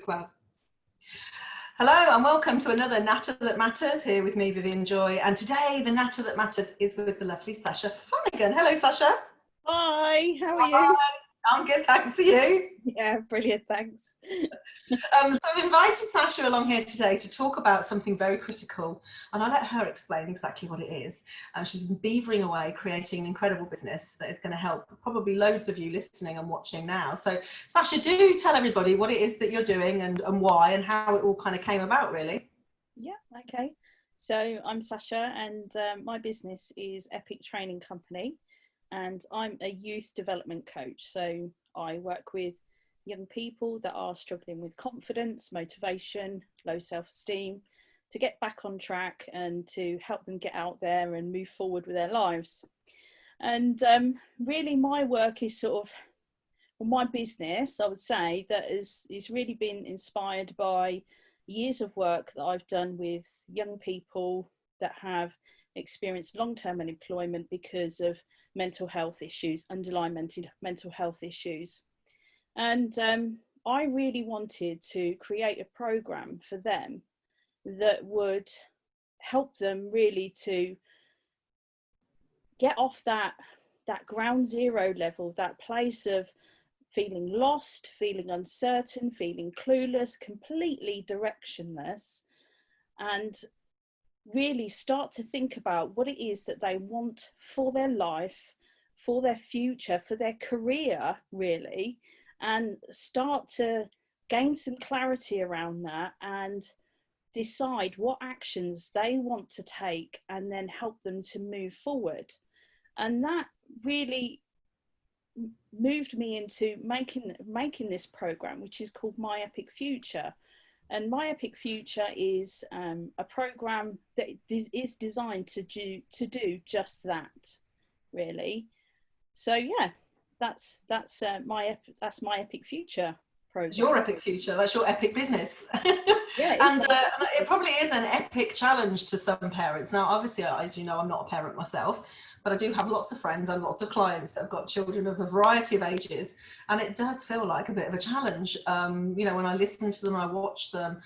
Glad. Hello and welcome to another Natter That Matters, here with me, Vivian Joy. And today the Natter That Matters is with the lovely Sasha Flanagan. Hello, Sasha. Hi, how are you? I'm good, thanks. To you? Yeah, brilliant, thanks. So I've invited Sasha along here today to talk about something very critical, and I'll let her explain exactly what it is. She's been beavering away, creating an incredible business that is going to help probably loads of you listening and watching now. So Sasha, do tell everybody what it is that you're doing and why and how it all kind of came about, really. Yeah, okay. So I'm Sasha, and my business is Epic Training Company, and I'm a youth development coach. So I work with young people that are struggling with confidence, motivation, low self-esteem, to get back on track and to help them get out there and move forward with their lives. And really my work is sort of, well, my business, I would say, that is really been inspired by years of work that I've done with young people that have experienced long-term unemployment because of mental health issues, underlying mental health issues. And I really wanted to create a program for them that would help them really to get off that ground zero level, that place of feeling lost, feeling uncertain, feeling clueless, completely directionless, and really start to think about what it is that they want for their life, for their future, for their career, really, and start to gain some clarity around that and decide what actions they want to take and then help them to move forward. And that really moved me into making this program, which is called My Epic Future. And My Epic Future is a program that is designed to do just that, really. So yeah, that's my Epic Future program. It's your epic future. That's your epic business. Yeah, and it probably is an epic challenge to some parents. Now, obviously, as you know, I'm not a parent myself, but I do have lots of friends and lots of clients that have got children of a variety of ages, and it does feel like a bit of a challenge. You know, when I listen to them, I watch them.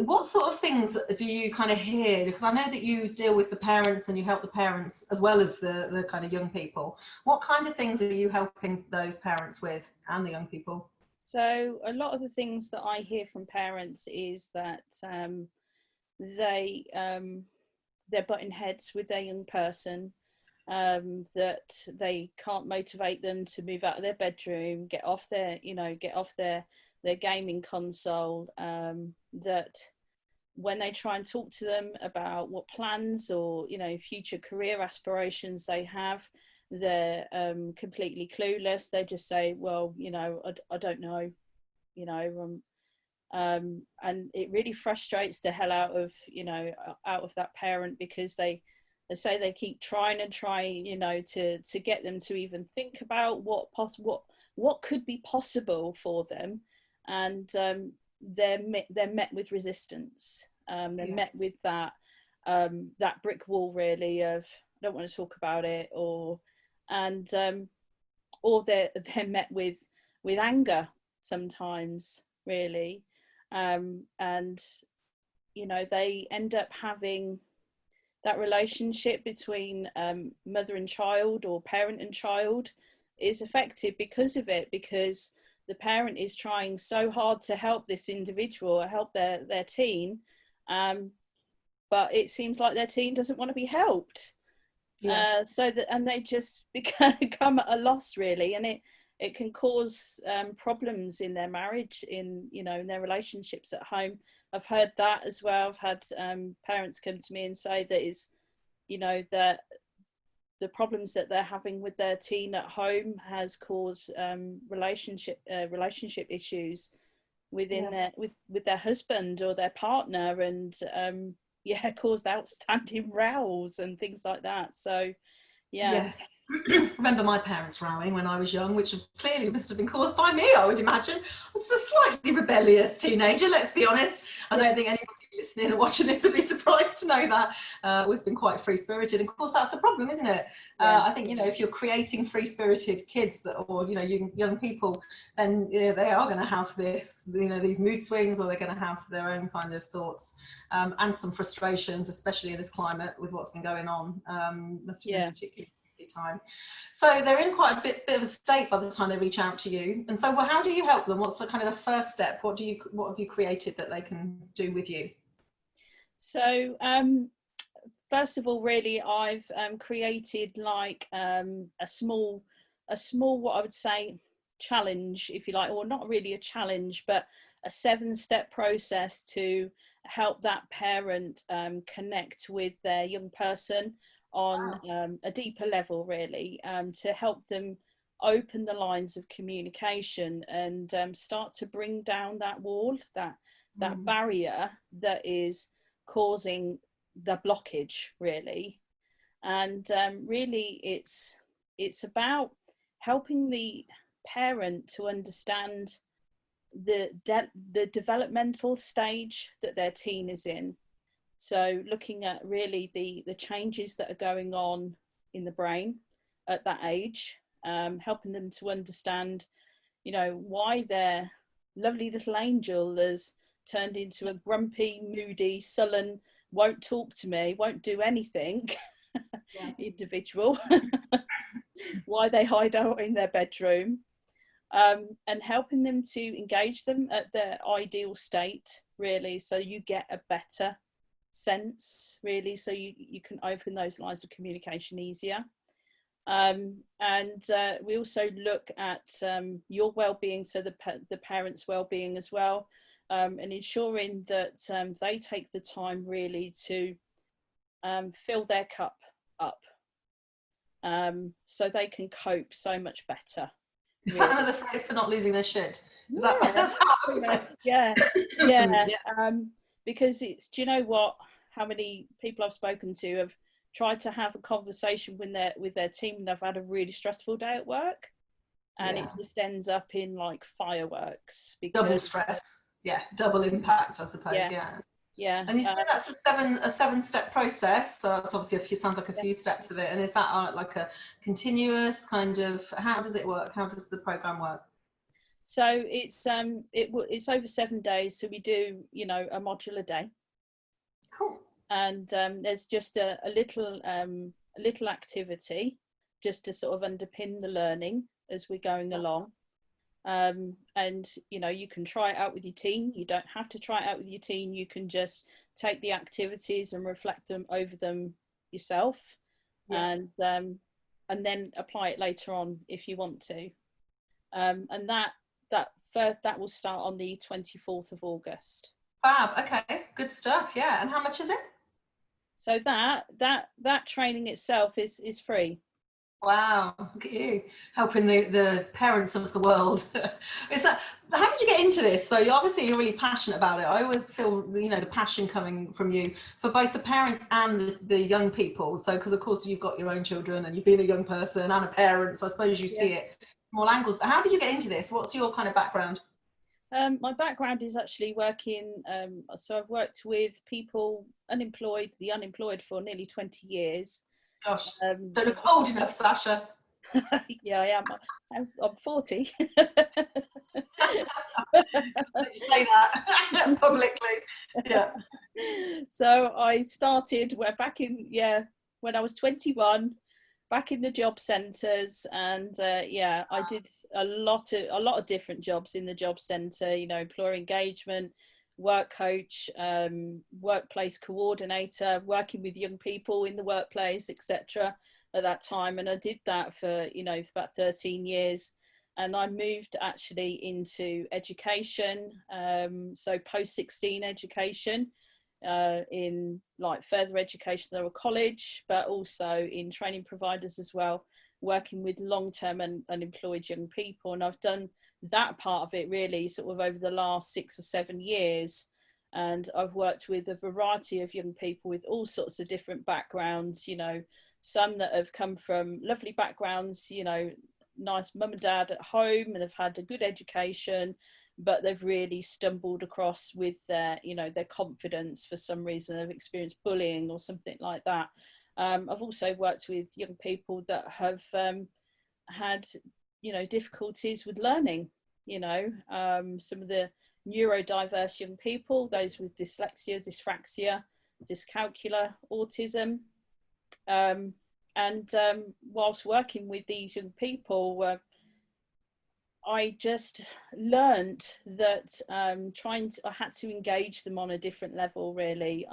What sort of things do you kind of hear? Because I know that you deal with the parents and you help the parents as well as the kind of young people. What kind of things are you helping those parents with and the young people? So a lot of the things that I hear from parents is that they're butting heads with their young person, that they can't motivate them to move out of their bedroom, get off their gaming console, that when they try and talk to them about what plans or future career aspirations they have, they're completely clueless. They just say, well, I don't know, and it really frustrates the hell out of that parent, because they say they keep trying and trying, to get them to even think about what could be possible for them, and they're met with resistance. They're met with that brick wall, really, of I don't want to talk about it, or they're met with anger sometimes, really. And they end up having that relationship between mother and child, or parent and child, is affected because of it, because the parent is trying so hard to help this individual, help their teen, but it seems like their teen doesn't want to be helped. Yeah. And they just become at a loss, really, and it can cause problems in their marriage, in their relationships at home. I've heard that as well. I've had parents come to me and say that that the problems that they're having with their teen at home has caused relationship issues within with their husband or their partner, and caused outstanding rows and things like that. So Yes. I remember my parents rowing when I was young, which clearly must have been caused by me, I would imagine. I was a slightly rebellious teenager, let's be honest. I don't think anybody listening and watching this would be surprised to know that always been quite free-spirited. Of course, that's the problem, isn't it? I think, you know, if you're creating free-spirited kids that, or, you know, young people, then, you know, they are going to have this, you know, these mood swings, or they're going to have their own kind of thoughts, and some frustrations, especially in this climate with what's been going on. Must have been particularly time. So they're in quite a bit of a state by the time they reach out to you. And so, well, how do you help them? What's the kind of the first step? What have you created that they can do with you? So first of all, really, I've created like a small what I would say challenge, if you like, or not really a challenge, but a 7-step process to help that parent connect with their young person on a deeper level, really, to help them open the lines of communication and start to bring down that wall, that barrier that is causing the blockage, really. And really it's about helping the parent to understand the developmental stage that their teen is in. So looking at really the changes that are going on in the brain at that age, helping them to understand, you know, why their lovely little angel has turned into a grumpy, moody, sullen, won't talk to me, won't do anything individual, why they hide out in their bedroom, and helping them to engage them at their ideal state, really, so you get a better sense, really, so you can open those lines of communication easier. And we also look at your well-being, so the parents' well-being as well, and ensuring that they take the time really to fill their cup up, so they can cope so much better. Is that another phrase for not losing their shit? Is that's how yeah. Because it's, do you know what, how many people I've spoken to have tried to have a conversation with their team and they've had a really stressful day at work, and it just ends up in like fireworks. Double stress, double impact, I suppose. And you said that's a 7-step process, so it's obviously sounds like a few steps of it. And is that like a continuous kind of, how does it work? How does the program work? So it's over 7 days, so we do, you know, a module a day. Cool. And there's just a little activity just to sort of underpin the learning as we're going along. And, you know, you can try it out with your teen. You don't have to try it out with your teen. You can just take the activities and reflect them over them yourself, and then apply it later on if you want to. And that will start on the 24th of August. Fab. Okay, good stuff. Yeah. And how much is it? So that training itself is free. Wow, look at you helping the parents of the world. How did you get into this? So you're really passionate about it. I always feel, you know, the passion coming from you for both the parents and the young people. So because of course you've got your own children and you've been a young person and a parent, so I suppose you see it from all angles. But how did you get into this? What's your kind of background? My background is actually working, so I've worked with people the unemployed for nearly 20 years. Gosh, don't look old enough, Sasha. Yeah, I am. I'm 40. Did you say that publicly? Yeah. So I started when I was 21, back in the job centres, and I did a lot of different jobs in the job centre. You know, employer engagement, work coach, workplace coordinator, working with young people in the workplace, etc. at that time. And I did that for about 13 years. And I moved actually into education, so post-16 education, in like further education, so a college, but also in training providers as well, working with long-term and unemployed young people. And I've done that part of it really sort of over the last 6 or 7 years. And I've worked with a variety of young people with all sorts of different backgrounds, you know, some that have come from lovely backgrounds, you know, nice mum and dad at home and have had a good education, but they've really stumbled across with their, you know, their confidence for some reason. They've experienced bullying or something like that. I've also worked with young people that have had, you know, difficulties with learning, you know, some of the neurodiverse young people, those with dyslexia, dyspraxia, dyscalculia, autism. Whilst working with these young people, I just learned that I had to engage them on a different level, really.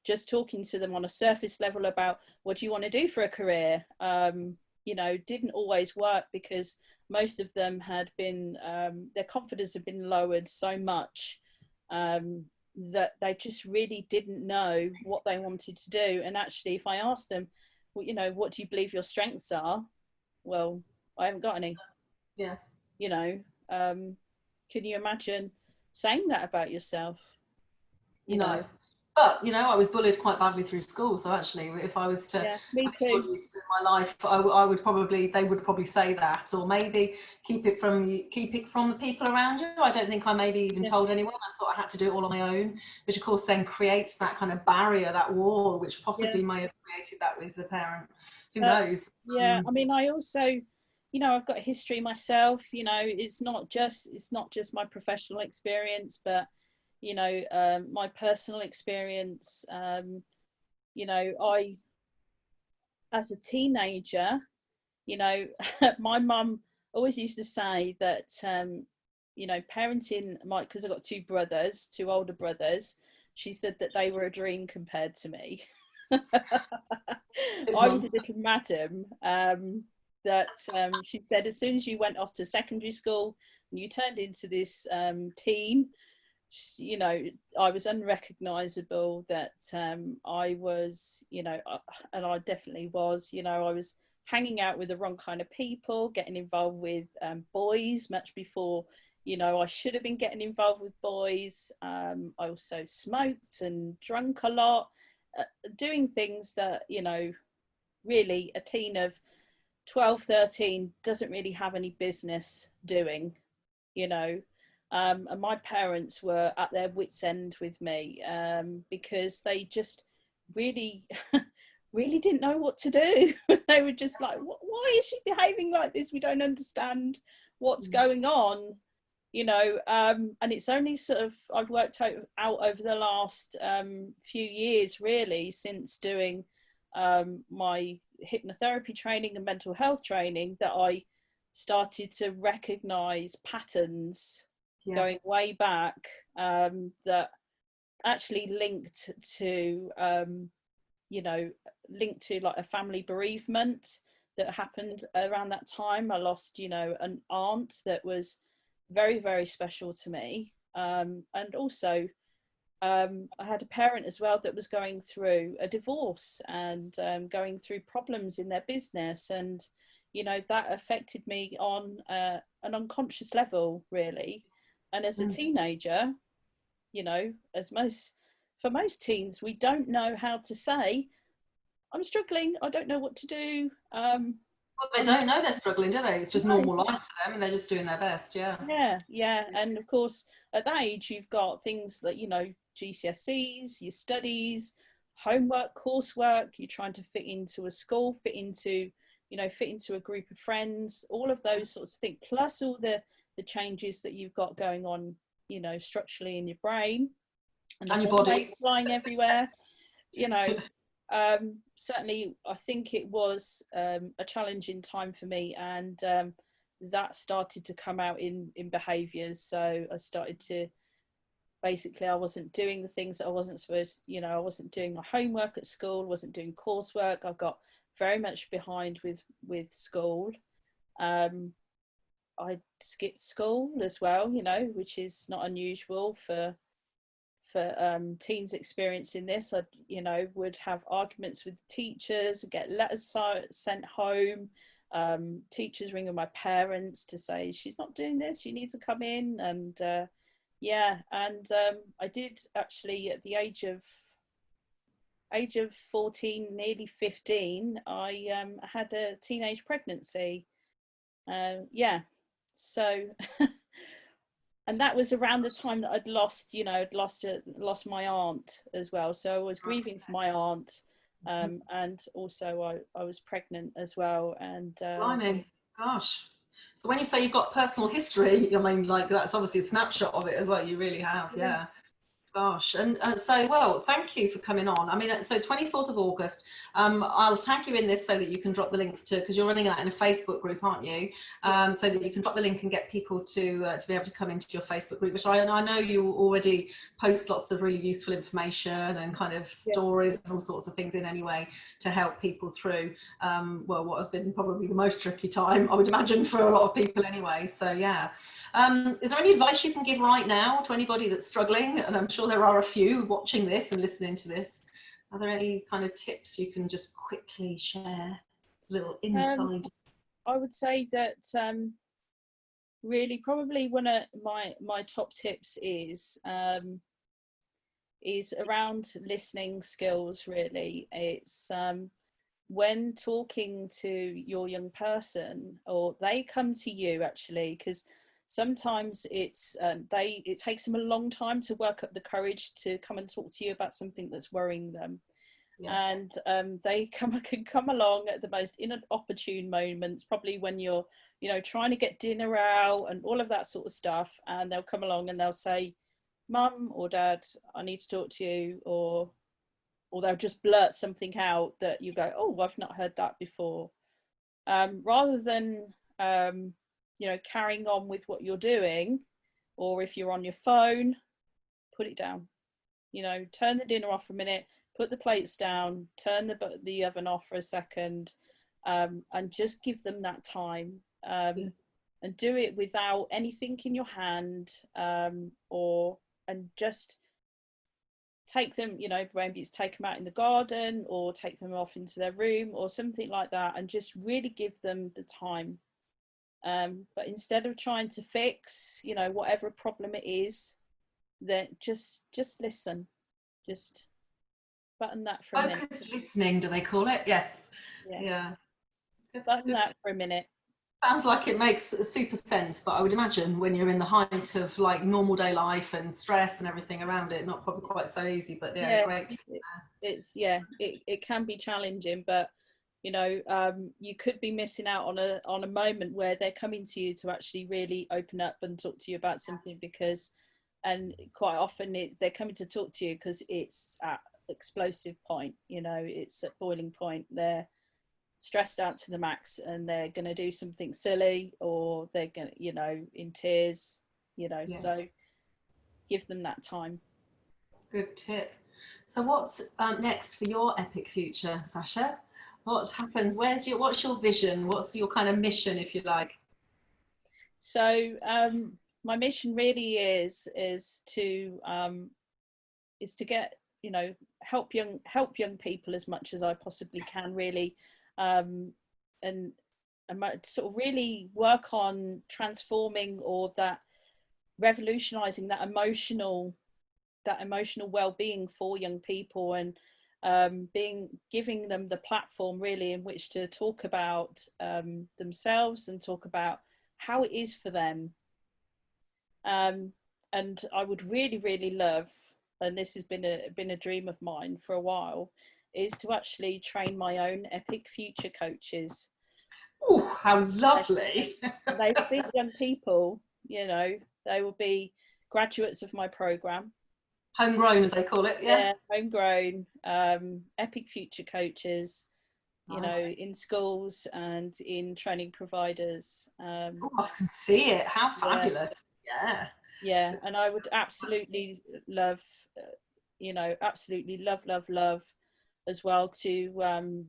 Just talking to them on a surface level about what do you want to do for a career, you know, didn't always work, because most of them had been, their confidence had been lowered so much that they just really didn't know what they wanted to do. And actually, if I asked them, well, you know, what do you believe your strengths are? Well, I haven't got any. Yeah. You know, can you imagine saying that about yourself? You No. know. But, you know, I was bullied quite badly through school. So actually, if I was to Yeah, me have too. bullied in my life, I would probably, they would probably say that, or maybe keep it from the people around you. I don't think I maybe even Yeah. told anyone. I thought I had to do it all on my own, which of course then creates that kind of barrier, that wall, which possibly Yeah. may have created that with the parent. Who knows? Yeah, I mean, I also, you know, I've got a history myself. You know, it's not just my professional experience, but you know, my personal experience. You know, I, as a teenager, you know, my mum always used to say that, you know, parenting my, because I've got two brothers, two older brothers, she said that they were a dream compared to me. I was a little madam, that she said as soon as you went off to secondary school and you turned into this teen, you know, I was unrecognizable, that I was, you know, and I definitely was, you know, I was hanging out with the wrong kind of people, getting involved with boys much before, you know, I should have been getting involved with boys. I also smoked and drunk a lot, doing things that, you know, really a teen of 12, 13 doesn't really have any business doing, you know. And my parents were at their wits' end with me, because they just really, really didn't know what to do. They were just like, why is she behaving like this? We don't understand what's going on, you know. And it's only sort of, I've worked out over the last few years, really, since doing my hypnotherapy training and mental health training, that I started to recognize patterns going way back, that actually linked to, you know, linked to like a family bereavement that happened around that time. I lost, you know, an aunt that was very, very special to me. And also, I had a parent as well that was going through a divorce and going through problems in their business. And, you know, that affected me on an unconscious level, really. And as a teenager, you know, for most teens, we don't know how to say, I'm struggling, I don't know what to do. Well, they don't know they're struggling, do they? It's just normal life for them, and they're just doing their best. Yeah. And of course, at that age, you've got things that, you know, GCSEs, your studies, homework, coursework, you're trying to fit into a school, fit into a group of friends, all of those sorts of things, plus all the changes that you've got going on, you know, structurally in your brain and your body flying everywhere, you know. Certainly, I think it was a challenging time for me, and that started to come out in behaviours. So I started to, basically, I wasn't doing the things that I wasn't supposed, you know, I wasn't doing my homework at school, wasn't doing coursework. I got very much behind with school. I skipped school as well, you know, which is not unusual for teens experiencing this. I, you know, would have arguments with teachers, get letters sent home, teachers ringing my parents to say she's not doing this, she needs to come in. And I did actually, at the age of 14, nearly 15, I had a teenage pregnancy. So and that was around the time that I'd lost, lost my aunt as well. So I was grieving for my aunt, and also I was pregnant as well. And Blimey, gosh. So when you say you've got personal history, I mean, like, that's obviously a snapshot of it as well. You really have, yeah. Gosh, and so, well, thank you for coming on. I mean, so 24th of August, I'll tag you in this so that you can drop the links to, because you're running that in a Facebook group, aren't you? So that you can drop the link and get people to be able to come into your Facebook group, which I know you already post lots of really useful information and kind of stories and all sorts of things in anyway to help people through, well, what has been probably the most tricky time, I would imagine, for a lot of people anyway. So, yeah. Is there any advice you can give right now to anybody that's struggling? And I'm sure there are a few watching this and listening to this. Are there any kind of tips you can just quickly share? A little inside. I would say that really probably one of my top tips is around listening skills. Really, it's when talking to your young person, or they come to you actually, because sometimes it's it takes them a long time to work up the courage to come and talk to you about something that's worrying them. And they can come along at the most inopportune moments, probably when you're trying to get dinner out and all of that sort of stuff, and they'll come along and they'll say, "Mum or Dad, I need to talk to you," or they'll just blurt something out that you go, "Oh, I've not heard that before," rather than carrying on with what you're doing. Or if you're on your phone, put it down, turn the dinner off for a minute, put the plates down, turn the oven off for a second, and just give them that time, and do it without anything in your hand, and just take them, maybe it's take them out in the garden or take them off into their room or something like that, and just really give them the time. But instead of trying to fix, whatever problem it is, then just listen. Just button that for a minute. Focused listening, do they call it? Yes. Yeah. Button that for a minute. Sounds like it makes super sense, but I would imagine when you're in the height of like normal day life and stress and everything around it, not probably quite so easy, but great. It can be challenging, but you could be missing out on a moment where they're coming to you to actually really open up and talk to you about something, and quite often they're coming to talk to you because it's at explosive point, it's at boiling point. They're stressed out to the max and they're going to do something silly, or they're going to, in tears, so give them that time. Good tip. So what's next for your epic future, Sasha? What happens? What's your vision? What's your kind of mission, if you like? So my mission really is to get, help young people as much as I possibly can, really, and sort of really work on transforming, or that revolutionizing that emotional well-being for young people, and giving them the platform really in which to talk about themselves and talk about how it is for them. And I would really, really love, and this has been a dream of mine for a while, is to actually train my own epic future coaches. Oh, how lovely. They will be young people, they will be graduates of my program. Homegrown, as they call it. Yeah, homegrown, epic future coaches, in schools and in training providers. I can see it. How fabulous. Yeah, and I would absolutely love, absolutely love as well to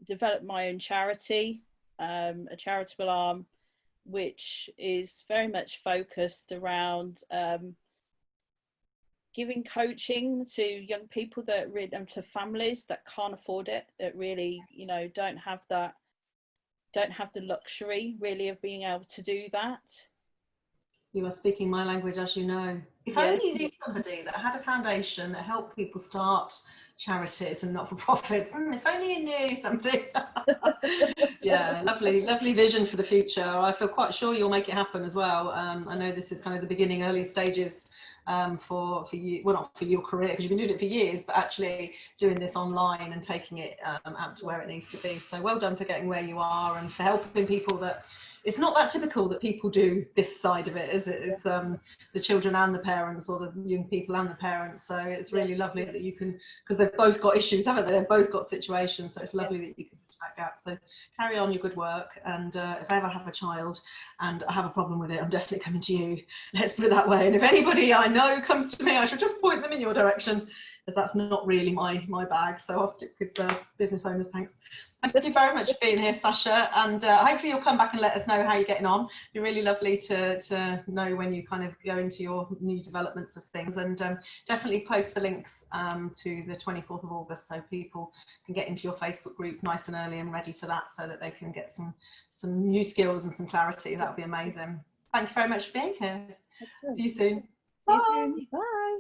develop my own charity, a charitable arm, which is very much focused around giving coaching to young people that to families that can't afford it, that really don't have the luxury really of being able to do that. You are speaking my language, as you know. If only you knew somebody that had a foundation that helped people start charities and not-for-profits. If only you knew something. Yeah, lovely vision for the future. I feel quite sure you'll make it happen as well. I know this is kind of the beginning, early stages for you, well, not for your career because you've been doing it for years, but actually doing this online and taking it out to where it needs to be. So well done for getting where you are and for helping people. That it's not that typical that people do this side of it, is it? It's the children and the parents, or the young people and the parents. So it's really lovely that you can, because they've both got issues, haven't they? They've both got situations. So it's lovely that you can bridge that gap. So carry on your good work. And if I ever have a child and I have a problem with it, I'm definitely coming to you. Let's put it that way. And if anybody I know comes to me, I should just point them in your direction, as that's not really my bag. So I'll stick with business owners. Thanks. Thank you very much for being here, Sasha, and hopefully you'll come back and let us know how you're getting on. It'd be really lovely to know when you kind of go into your new developments of things, and definitely post the links to the 24th of August so people can get into your Facebook group nice and early and ready for that, so that they can get some new skills and some clarity. That would be amazing. Thank you very much for being here. Excellent. See you soon. Bye. Bye.